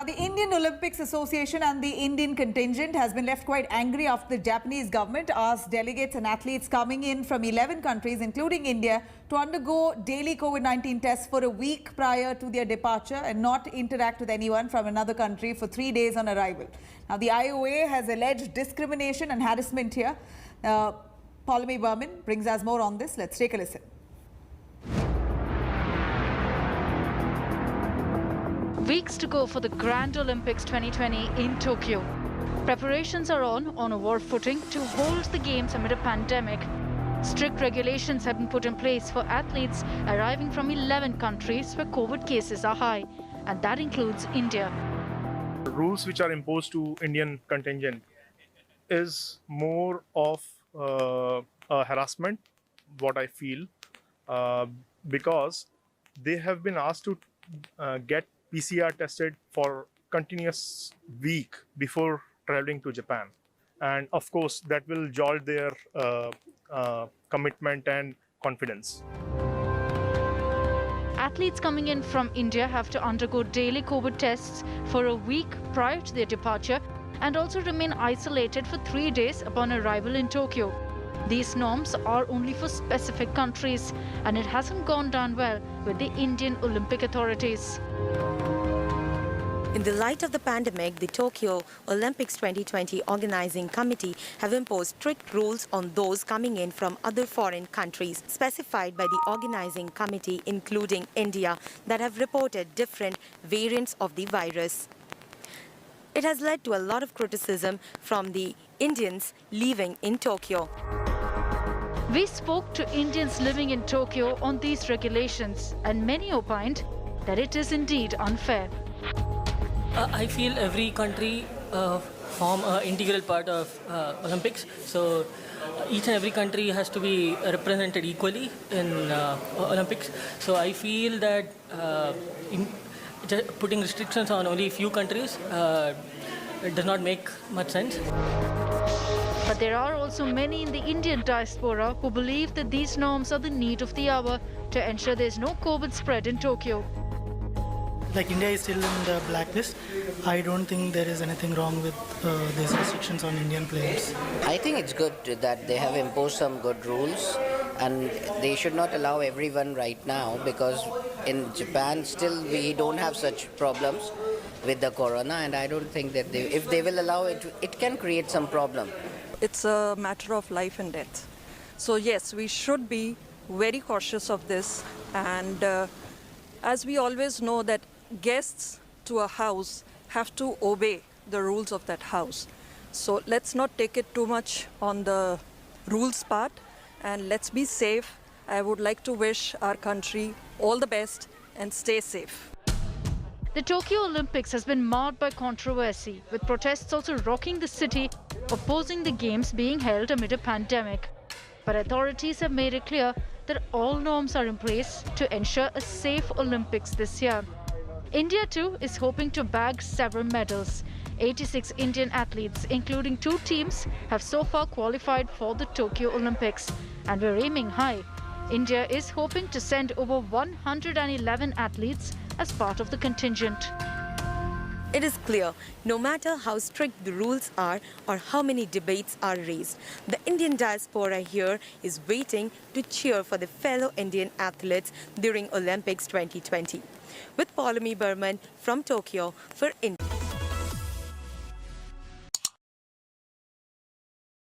The Indian Olympics Association and the Indian contingent has been left quite angry after the Japanese government asked delegates and athletes coming in from 11 countries, including India, to undergo daily COVID-19 tests for a week prior to their departure and not interact with anyone from another country for 3 days on arrival. Now, the IOA has alleged discrimination and harassment here. Paulami Berman brings us more on this. Let's take a listen. Weeks to go for the Grand Olympics 2020 in Tokyo. Preparations are on a war footing to hold the games amid a pandemic. Strict regulations have been put in place for athletes arriving from 11 countries where COVID cases are high, and that includes India. The rules which are imposed to Indian contingent is more of a harassment, what I feel, because they have been asked to get PCR tested for continuous week before traveling to Japan, and of course that will jolt their commitment and confidence. Athletes coming in from India have to undergo daily COVID tests for a week prior to their departure and also remain isolated for 3 days upon arrival in Tokyo. These norms are only for specific countries, and it hasn't gone down well with the Indian Olympic authorities. In the light of the pandemic, the Tokyo Olympics 2020 Organizing Committee have imposed strict rules on those coming in from other foreign countries, specified by the Organizing Committee, including India, that have reported different variants of the virus. It has led to a lot of criticism from the Indians living in Tokyo. We spoke to Indians living in Tokyo on these regulations, and many opined that it is indeed unfair. I feel every country form an integral part of Olympics. So each and every country has to be represented equally in Olympics. So I feel that putting restrictions on only a few countries does not make much sense. But there are also many in the Indian diaspora who believe that these norms are the need of the hour to ensure there's no COVID spread in Tokyo. Like India is still in the blacklist. I don't think there is anything wrong with these restrictions on Indian players. I think it's good that they have imposed some good rules, and they should not allow everyone right now, because in Japan still we don't have such problems with the corona, and I don't think that if they will allow it, it can create some problem. It's a matter of life and death. So yes, we should be very cautious of this, and as we always know that guests to a house have to obey the rules of that house. So let's not take it too much on the rules part, and let's be safe. I would like to wish our country all the best and stay safe. The Tokyo Olympics has been marred by controversy, with protests also rocking the city, opposing the games being held amid a pandemic. But authorities have made it clear that all norms are in place to ensure a safe Olympics this year. India too is hoping to bag several medals. 86 Indian athletes, including 2 teams, have so far qualified for the Tokyo Olympics, and we're aiming high. India is hoping to send over 111 athletes as part of the contingent. It is clear, no matter how strict the rules are or how many debates are raised, the Indian diaspora here is waiting to cheer for the fellow Indian athletes during Olympics 2020. With Paulami Berman from Tokyo for India.